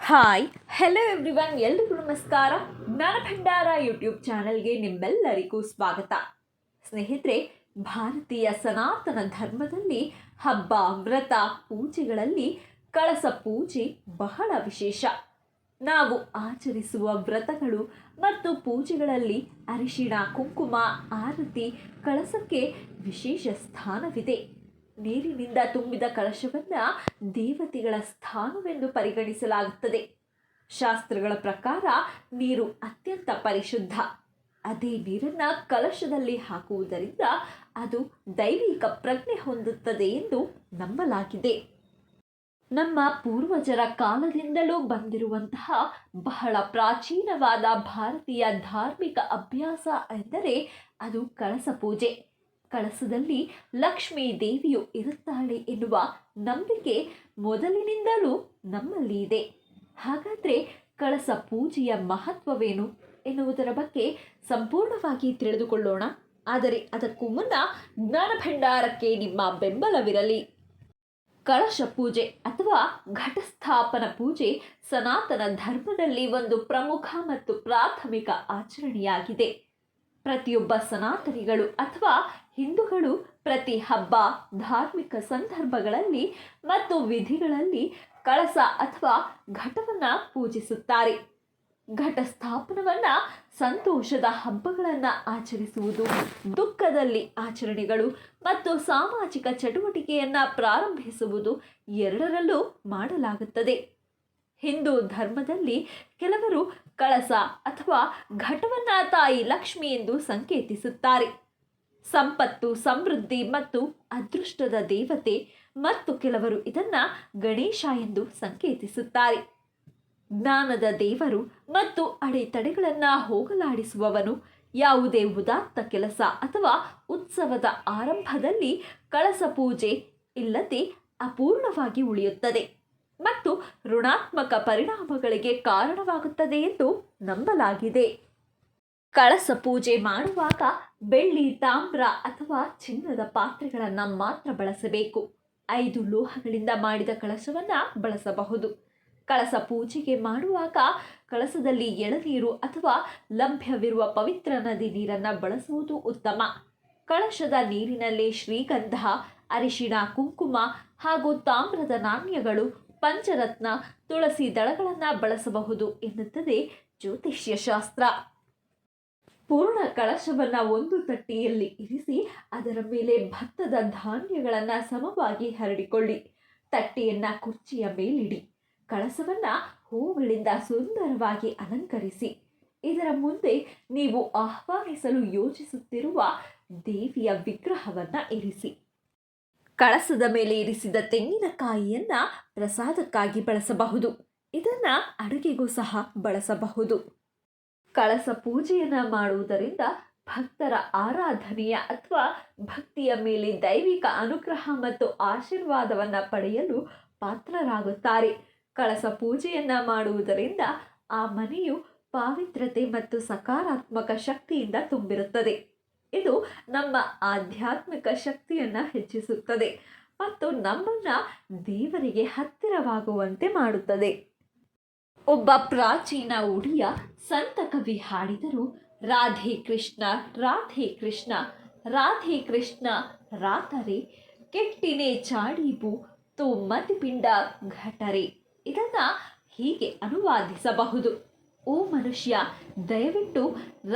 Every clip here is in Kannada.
ಹಾಯ್ ಹೆಲೋ ಎವ್ರಿವನ್, ಎಲ್ರಿಗೂ ನಮಸ್ಕಾರ. ಜ್ಞಾನ ಭಂಡಾರ ಯೂಟ್ಯೂಬ್ ಚಾನೆಲ್ಗೆ ನಿಮ್ಮೆಲ್ಲರಿಗೂ ಸ್ವಾಗತ. ಸ್ನೇಹಿತರೆ, ಭಾರತೀಯ ಸನಾತನ ಧರ್ಮದಲ್ಲಿ ಹಬ್ಬ, ವ್ರತ, ಪೂಜೆಗಳಲ್ಲಿ ಕಳಸ ಪೂಜೆ ಬಹಳ ವಿಶೇಷ. ನಾವು ಆಚರಿಸುವ ವ್ರತಗಳು ಮತ್ತು ಪೂಜೆಗಳಲ್ಲಿ ಅರಿಶಿಣ, ಕುಂಕುಮ, ಆರತಿ, ಕಳಸಕ್ಕೆ ವಿಶೇಷ ಸ್ಥಾನವಿದೆ. ನೀರಿನಿಂದ ತುಂಬಿದ ಕಳಶವನ್ನು ದೇವತೆಗಳ ಸ್ಥಾನವೆಂದು ಪರಿಗಣಿಸಲಾಗುತ್ತದೆ. ಶಾಸ್ತ್ರಗಳ ಪ್ರಕಾರ ನೀರು ಅತ್ಯಂತ ಪರಿಶುದ್ಧ. ಅದೇ ನೀರನ್ನು ಕಲಶದಲ್ಲಿ ಹಾಕುವುದರಿಂದ ಅದು ದೈವಿಕ ಪ್ರಜ್ಞೆ ಹೊಂದುತ್ತದೆ ಎಂದು ನಂಬಲಾಗಿದೆ. ನಮ್ಮ ಪೂರ್ವಜರ ಕಾಲದಿಂದಲೂ ಬಂದಿರುವಂತಹ ಬಹಳ ಪ್ರಾಚೀನವಾದ ಭಾರತೀಯ ಧಾರ್ಮಿಕ ಅಭ್ಯಾಸ ಎಂದರೆ ಅದು ಕಳಸ ಪೂಜೆ. ಕಳಸದಲ್ಲಿ ಲಕ್ಷ್ಮೀ ದೇವಿಯು ಇರುತ್ತಾಳೆ ಎನ್ನುವ ನಂಬಿಕೆ ಮೊದಲಿನಿಂದಲೂ ನಮ್ಮಲ್ಲಿ ಇದೆ. ಹಾಗಾದರೆ ಕಳಸ ಪೂಜೆಯ ಮಹತ್ವವೇನು ಎನ್ನುವುದರ ಬಗ್ಗೆ ಸಂಪೂರ್ಣವಾಗಿ ತಿಳಿದುಕೊಳ್ಳೋಣ. ಆದರೆ ಅದಕ್ಕೂ ಮುನ್ನ ಜ್ಞಾನ ಭಂಡಾರಕ್ಕೆ ನಿಮ್ಮ ಬೆಂಬಲವಿರಲಿ. ಕಳಶ ಪೂಜೆ ಅಥವಾ ಘಟಸ್ಥಾಪನ ಪೂಜೆ ಸನಾತನ ಧರ್ಮದಲ್ಲಿ ಒಂದು ಪ್ರಮುಖ ಮತ್ತು ಪ್ರಾಥಮಿಕ ಆಚರಣೆಯಾಗಿದೆ. ಪ್ರತಿಯೊಬ್ಬ ಸನಾತನಿಗಳು ಅಥವಾ ಹಿಂದೂಗಳು ಪ್ರತಿ ಹಬ್ಬ, ಧಾರ್ಮಿಕ ಸಂದರ್ಭಗಳಲ್ಲಿ ಮತ್ತು ವಿಧಿಗಳಲ್ಲಿ ಕಳಸ ಅಥವಾ ಘಟವನ್ನು ಪೂಜಿಸುತ್ತಾರೆ. ಘಟಸ್ಥಾಪನವನ್ನು ಸಂತೋಷದ ಹಬ್ಬಗಳನ್ನು ಆಚರಿಸುವುದು, ದುಃಖದಲ್ಲಿ ಆಚರಣೆಗಳು ಮತ್ತು ಸಾಮಾಜಿಕ ಚಟುವಟಿಕೆಯನ್ನು ಪ್ರಾರಂಭಿಸುವುದು ಎರಡರಲ್ಲೂ ಮಾಡಲಾಗುತ್ತದೆ. ಹಿಂದೂ ಧರ್ಮದಲ್ಲಿ ಕೆಲವರು ಕಳಸ ಅಥವಾ ಘಟವನ್ನು ತಾಯಿ ಲಕ್ಷ್ಮಿ ಎಂದು ಸಂಕೇತಿಸುತ್ತಾರೆ. ಸಂಪತ್ತು, ಸಮೃದ್ಧಿ ಮತ್ತು ಅದೃಷ್ಟದ ದೇವತೆ. ಮತ್ತು ಕೆಲವರು ಇದನ್ನು ಗಣೇಶ ಎಂದು ಸಂಕೇತಿಸುತ್ತಾರೆ. ಜ್ಞಾನದ ದೇವರು ಮತ್ತು ಅಡೆತಡೆಗಳನ್ನು ಹೋಗಲಾಡಿಸುವವನು. ಯಾವುದೇ ಉದಾತ್ತ ಕೆಲಸ ಅಥವಾ ಉತ್ಸವದ ಆರಂಭದಲ್ಲಿ ಕಳಸ ಪೂಜೆ ಇಲ್ಲದೆ ಅಪೂರ್ಣವಾಗಿ ಉಳಿಯುತ್ತದೆ ಮತ್ತು ಋಣಾತ್ಮಕ ಪರಿಣಾಮಗಳಿಗೆ ಕಾರಣವಾಗುತ್ತದೆ ಎಂದು ನಂಬಲಾಗಿದೆ. ಕಳಸ ಪೂಜೆ ಮಾಡುವಾಗ ಬೆಳ್ಳಿ, ತಾಮ್ರ ಅಥವಾ ಚಿನ್ನದ ಪಾತ್ರೆಗಳನ್ನು ಮಾತ್ರ ಬಳಸಬೇಕು. 5 ಲೋಹಗಳಿಂದ ಮಾಡಿದ ಕಳಶವನ್ನು ಬಳಸಬಹುದು. ಕಳಸ ಪೂಜೆಗೆ ಮಾಡುವಾಗ ಕಳಸದಲ್ಲಿ ಎಳನೀರು ಅಥವಾ ಲಭ್ಯವಿರುವ ಪವಿತ್ರ ನದಿ ನೀರನ್ನು ಬಳಸುವುದು ಉತ್ತಮ. ಕಳಶದ ನೀರಿನಲ್ಲಿ ಶ್ರೀಗಂಧ, ಅರಿಶಿಣ, ಕುಂಕುಮ ಹಾಗೂ ತಾಮ್ರದ ನಾಣ್ಯಗಳು, ಪಂಚರತ್ನ, ತುಳಸಿ ದಳಗಳನ್ನು ಬಳಸಬಹುದು ಎನ್ನುತ್ತದೆ ಜ್ಯೋತಿಷ್ಯ ಶಾಸ್ತ್ರ. ಪೂರ್ಣ ಕಳಶವನ್ನು ಒಂದು ತಟ್ಟೆಯಲ್ಲಿ ಇರಿಸಿ ಅದರ ಮೇಲೆ ಭತ್ತದ ಧಾನ್ಯಗಳನ್ನು ಸಮವಾಗಿ ಹರಡಿಕೊಳ್ಳಿ. ತಟ್ಟೆಯನ್ನು ಕುರ್ಚಿಯ ಮೇಲಿಡಿ. ಕಳಸವನ್ನು ಹೂವುಗಳಿಂದ ಸುಂದರವಾಗಿ ಅಲಂಕರಿಸಿ. ಇದರ ಮುಂದೆ ನೀವು ಆಹ್ವಾನಿಸಲು ಯೋಚಿಸುತ್ತಿರುವ ದೇವಿಯ ವಿಗ್ರಹವನ್ನು ಇರಿಸಿ. ಕಳಸದ ಮೇಲೆ ಇರಿಸಿದ ತೆಂಗಿನಕಾಯಿಯನ್ನು ಪ್ರಸಾದಕ್ಕಾಗಿ ಬಳಸಬಹುದು. ಇದನ್ನು ಅಡುಗೆಗೂ ಸಹ ಬಳಸಬಹುದು. ಕಳಸ ಪೂಜೆಯನ್ನು ಮಾಡುವುದರಿಂದ ಭಕ್ತರ ಆರಾಧನೆಯ ಅಥವಾ ಭಕ್ತಿಯ ಮೇಲೆ ದೈವಿಕ ಅನುಗ್ರಹ ಮತ್ತು ಆಶೀರ್ವಾದವನ್ನು ಪಡೆಯಲು ಪಾತ್ರರಾಗುತ್ತಾರೆ. ಕಳಸ ಪೂಜೆಯನ್ನು ಮಾಡುವುದರಿಂದ ಆ ಮನೆಯು ಪಾವಿತ್ರತೆ ಮತ್ತು ಸಕಾರಾತ್ಮಕ ಶಕ್ತಿಯಿಂದ ತುಂಬಿರುತ್ತದೆ. ಇದು ನಮ್ಮ ಆಧ್ಯಾತ್ಮಿಕ ಶಕ್ತಿಯನ್ನು ಹೆಚ್ಚಿಸುತ್ತದೆ ಮತ್ತು ನಮ್ಮನ್ನು ದೇವರಿಗೆ ಹತ್ತಿರವಾಗುವಂತೆ ಮಾಡುತ್ತದೆ. ಒಬ್ಬ ಪ್ರಾಚೀನ ಉಡಿಯ ಸಂತ ಕವಿ ಹಾಡಿದರು, ರಾಧೆ ಕೃಷ್ಣ ರಾಧೆ ಕೃಷ್ಣ ರಾಧೆ ಕೃಷ್ಣ ರಾತರೆ ಕೆಟ್ಟಿನೆ ಚಾಡಿಬು ತೋ ಮತಿಪಿಂಡ ಘಟರೆ. ಇದನ್ನು ಹೀಗೆ ಅನುವಾದಿಸಬಹುದು: ಓ ಮನುಷ್ಯ, ದಯವಿಟ್ಟು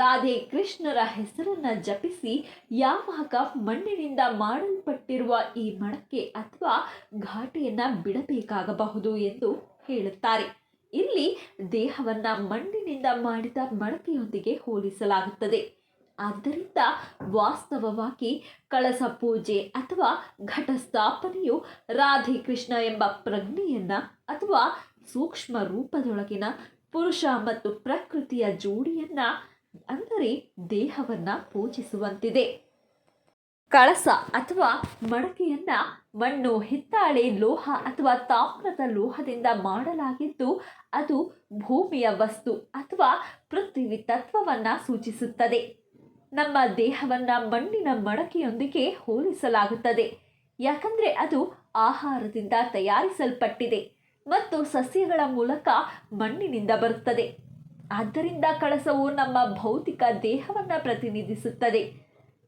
ರಾಧೆ ಕೃಷ್ಣರ ಹೆಸರನ್ನು ಜಪಿಸಿ ಯಾವಾಗ ಮಣ್ಣಿನಿಂದ ಮಾಡಲ್ಪಟ್ಟಿರುವ ಈ ಮಡಕೆ ಅಥವಾ ಘಾಟೆಯನ್ನು ಬಿಡಬೇಕಾಗಬಹುದು ಎಂದು ಹೇಳುತ್ತಾರೆ. ಇಲ್ಲಿ ದೇಹವನ್ನು ಮಣ್ಣಿನಿಂದ ಮಾಡಿದ ಮಡಕೆಯೊಂದಿಗೆ ಹೋಲಿಸಲಾಗುತ್ತದೆ. ಆದ್ದರಿಂದ ವಾಸ್ತವವಾಗಿ ಕಳಸ ಪೂಜೆ ಅಥವಾ ಘಟಸ್ಥಾಪನೆಯು ರಾಧೆ ಕೃಷ್ಣ ಎಂಬ ಪ್ರಜ್ಞೆಯನ್ನು ಅಥವಾ ಸೂಕ್ಷ್ಮ ರೂಪದೊಳಗಿನ ಪುರುಷ ಮತ್ತು ಪ್ರಕೃತಿಯ ಜೋಡಿಯನ್ನು, ಅಂದರೆ ದೇಹವನ್ನು ಪೂಜಿಸುವಂತಿದೆ. ಕಳಸ ಅಥವಾ ಮಡಕೆಯನ್ನು ಮಣ್ಣು, ಹಿತ್ತಾಳೆ, ಲೋಹ ಅಥವಾ ತಾಮ್ರದ ಲೋಹದಿಂದ ಮಾಡಲಾಗಿದ್ದು ಅದು ಭೂಮಿಯ ವಸ್ತು ಅಥವಾ ಪೃಥ್ವಿ ತತ್ವವನ್ನು ಸೂಚಿಸುತ್ತದೆ. ನಮ್ಮ ದೇಹವನ್ನು ಮಣ್ಣಿನ ಮಡಕೆಯೊಂದಿಗೆ ಹೋಲಿಸಲಾಗುತ್ತದೆ, ಯಾಕಂದರೆ ಅದು ಆಹಾರದಿಂದ ತಯಾರಿಸಲ್ಪಟ್ಟಿದೆ. ಮತ್ತು ಸಸ್ಯಗಳ ಮೂಲಕ ಮಣ್ಣಿನಿಂದ ಬರುತ್ತದೆ. ಆದ್ದರಿಂದ ಕಳಸವು ನಮ್ಮ ಭೌತಿಕ ದೇಹವನ್ನು ಪ್ರತಿನಿಧಿಸುತ್ತದೆ.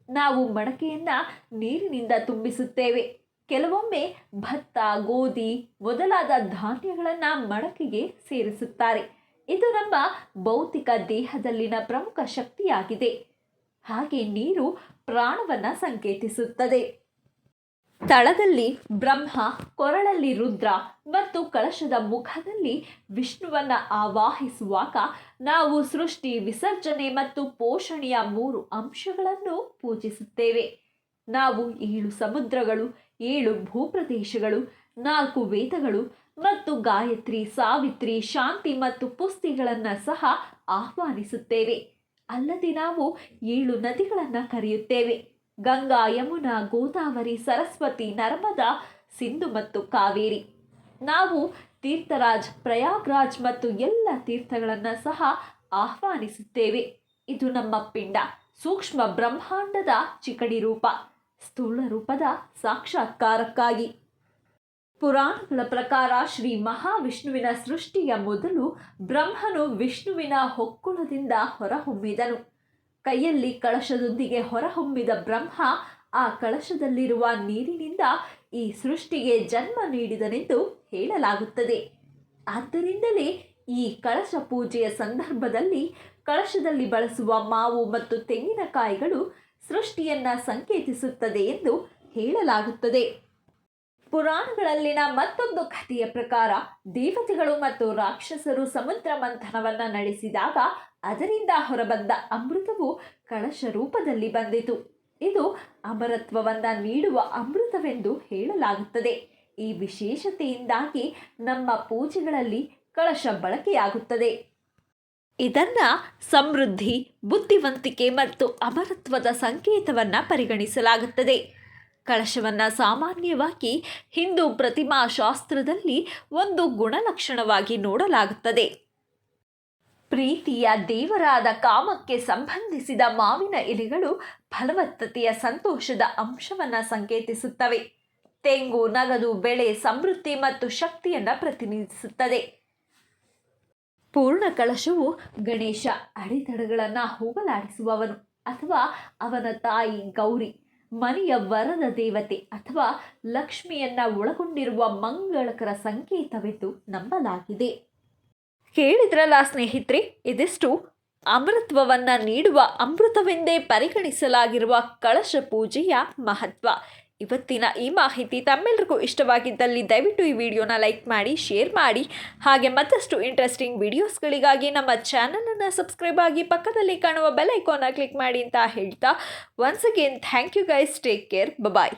ನಾವು ಮಡಕೆಯನ್ನು ನೀರಿನಿಂದ ತುಂಬಿಸುತ್ತೇವೆ. ಕೆಲವೊಮ್ಮೆ ಭತ್ತ, ಗೋಧಿ ಮೊದಲಾದ ಧಾನ್ಯಗಳನ್ನು ಮಡಕೆಗೆ ಸೇರಿಸುತ್ತಾರೆ. ಇದು ನಮ್ಮ ಭೌತಿಕ ದೇಹದಲ್ಲಿನ ಪ್ರಮುಖ ಶಕ್ತಿಯಾಗಿದೆ. ಹಾಗೆ ನೀರು ಪ್ರಾಣವನ್ನು ಸಂಕೇತಿಸುತ್ತದೆ. ತಳದಲ್ಲಿ ಬ್ರಹ್ಮ, ಕೊರಳಲ್ಲಿ ರುದ್ರ ಮತ್ತು ಕಳಶದ ಮುಖದಲ್ಲಿ ವಿಷ್ಣುವನ್ನು ಆವಾಹಿಸುವಾಗ ನಾವು ಸೃಷ್ಟಿ, ವಿಸರ್ಜನೆ ಮತ್ತು ಪೋಷಣೆಯ 3 ಅಂಶಗಳನ್ನು ಪೂಜಿಸುತ್ತೇವೆ. ನಾವು 7 ಸಮುದ್ರಗಳು, 7 ಭೂಪ್ರದೇಶಗಳು, 4 ವೇದಗಳು ಮತ್ತು ಗಾಯತ್ರಿ, ಸಾವಿತ್ರಿ, ಶಾಂತಿ ಮತ್ತು ಪುಸ್ತಿಗಳನ್ನು ಸಹ ಆಹ್ವಾನಿಸುತ್ತೇವೆ. ಅಲ್ಲದೆ ನಾವು 7 ನದಿಗಳನ್ನು ಕರೆಯುತ್ತೇವೆ: ಗಂಗಾ, ಯಮುನಾ, ಗೋದಾವರಿ, ಸರಸ್ವತಿ, ನರ್ಮದಾ, ಸಿಂಧು ಮತ್ತು ಕಾವೇರಿ. ನಾವು ತೀರ್ಥರಾಜ್, ಪ್ರಯಾಗ್ರಾಜ್ ಮತ್ತು ಎಲ್ಲ ತೀರ್ಥಗಳನ್ನು ಸಹ ಆಹ್ವಾನಿಸುತ್ತೇವೆ. ಇದು ನಮ್ಮ ಪಿಂಡ, ಸೂಕ್ಷ್ಮ ಬ್ರಹ್ಮಾಂಡದ ಚಿಕಣಿ ರೂಪ, ಸ್ಥೂಲ ರೂಪದ ಸಾಕ್ಷಾತ್ಕಾರಕ್ಕಾಗಿ. ಪುರಾಣಗಳ ಪ್ರಕಾರ ಶ್ರೀ ಮಹಾವಿಷ್ಣುವಿನ ಸೃಷ್ಟಿಯ ಮೊದಲು ಬ್ರಹ್ಮನು ವಿಷ್ಣುವಿನ ಹೊಕ್ಕುಳದಿಂದ ಹೊರಹೊಮ್ಮಿದನು. ಕೈಯಲ್ಲಿ ಕಳಶದೊಂದಿಗೆ ಹೊರಹೊಮ್ಮಿದ ಬ್ರಹ್ಮ ಆ ಕಳಶದಲ್ಲಿರುವ ನೀರಿನಿಂದ ಈ ಸೃಷ್ಟಿಗೆ ಜನ್ಮ ನೀಡಿದನೆಂದು ಹೇಳಲಾಗುತ್ತದೆ. ಆದ್ದರಿಂದಲೇ ಈ ಕಳಶ ಪೂಜೆಯ ಸಂದರ್ಭದಲ್ಲಿ ಕಳಶದಲ್ಲಿ ಬಳಸುವ ಮಾವು ಮತ್ತು ತೆಂಗಿನಕಾಯಿಗಳು ಸೃಷ್ಟಿಯನ್ನು ಸಂಕೇತಿಸುತ್ತದೆ ಎಂದು ಹೇಳಲಾಗುತ್ತದೆ. ಪುರಾಣಗಳಲ್ಲಿನ ಮತ್ತೊಂದು ಕಥೆಯ ಪ್ರಕಾರ ದೇವತೆಗಳು ಮತ್ತು ರಾಕ್ಷಸರು ಸಮುದ್ರ ಮಂಥನವನ್ನು ನಡೆಸಿದಾಗ ಅದರಿಂದ ಹೊರಬಂದ ಅಮೃತವು ಕಳಶ ರೂಪದಲ್ಲಿ ಬಂದಿತು. ಇದು ಅಮರತ್ವವನ್ನು ನೀಡುವ ಅಮೃತವೆಂದು ಹೇಳಲಾಗುತ್ತದೆ. ಈ ವಿಶೇಷತೆಯಿಂದಾಗಿ ನಮ್ಮ ಪೂಜೆಗಳಲ್ಲಿ ಕಳಶ ಬಳಕೆಯಾಗುತ್ತದೆ. ಇದನ್ನು ಸಮೃದ್ಧಿ, ಬುದ್ಧಿವಂತಿಕೆ ಮತ್ತು ಅಮರತ್ವದ ಸಂಕೇತವನ್ನು ಪರಿಗಣಿಸಲಾಗುತ್ತದೆ. ಕಳಶವನ್ನು ಸಾಮಾನ್ಯವಾಗಿ ಹಿಂದೂ ಪ್ರತಿಮಾ ಶಾಸ್ತ್ರದಲ್ಲಿ ಒಂದು ಗುಣಲಕ್ಷಣವಾಗಿ ನೋಡಲಾಗುತ್ತದೆ. ಪ್ರೀತಿಯ ದೇವರಾದ ಕಾಮಕ್ಕೆ ಸಂಬಂಧಿಸಿದ ಮಾವಿನ ಎಲೆಗಳು ಫಲವತ್ತತೆಯ, ಸಂತೋಷದ ಅಂಶವನ್ನು ಸಂಕೇತಿಸುತ್ತವೆ. ತೆಂಗು, ನಗದು, ಬೆಳೆ, ಸಮೃದ್ಧಿ ಮತ್ತು ಶಕ್ತಿಯನ್ನು ಪ್ರತಿನಿಧಿಸುತ್ತದೆ. ಪೂರ್ಣ ಕಳಶವು ಗಣೇಶ, ಅಡೆತಡೆಗಳನ್ನು ಹೋಗಲಾಡಿಸುವವನು ಅಥವಾ ಅವನ ತಾಯಿ ಗೌರಿ, ಮನೆಯ ವರದ ದೇವತೆ ಅಥವಾ ಲಕ್ಷ್ಮಿಯನ್ನು ಒಳಗೊಂಡಿರುವ ಮಂಗಳಕರ ಸಂಕೇತವೆಂದು ನಂಬಲಾಗಿದೆ. ಕೇಳಿದ್ರಲ್ಲ ಸ್ನೇಹಿತರೆ, ಇದಿಷ್ಟು ಅಮೃತವನ್ನು ನೀಡುವ ಅಮೃತವೆಂದೇ ಪರಿಗಣಿಸಲಾಗಿರುವ ಕಳಶ ಪೂಜೆಯ ಮಹತ್ವ. ಇವತ್ತಿನ ಈ ಮಾಹಿತಿ ತಮ್ಮೆಲ್ಲರಿಗೂ ಇಷ್ಟವಾಗಿದ್ದಲ್ಲಿ ದಯವಿಟ್ಟು ಈ ವಿಡಿಯೋನ ಲೈಕ್ ಮಾಡಿ, ಶೇರ್ ಮಾಡಿ. ಹಾಗೆ ಮತ್ತಷ್ಟು ಇಂಟ್ರೆಸ್ಟಿಂಗ್ ವಿಡಿಯೋಸ್ಗಳಿಗಾಗಿ ನಮ್ಮ ಚಾನಲನ್ನು ಸಬ್ಸ್ಕ್ರೈಬ್ ಆಗಿ ಪಕ್ಕದಲ್ಲಿ ಕಾಣುವ ಬೆಲ್ ಐಕಾನ್ನ ಕ್ಲಿಕ್ ಮಾಡಿ ಅಂತ ಹೇಳ್ತಾ, once again thank you guys, take care, bye.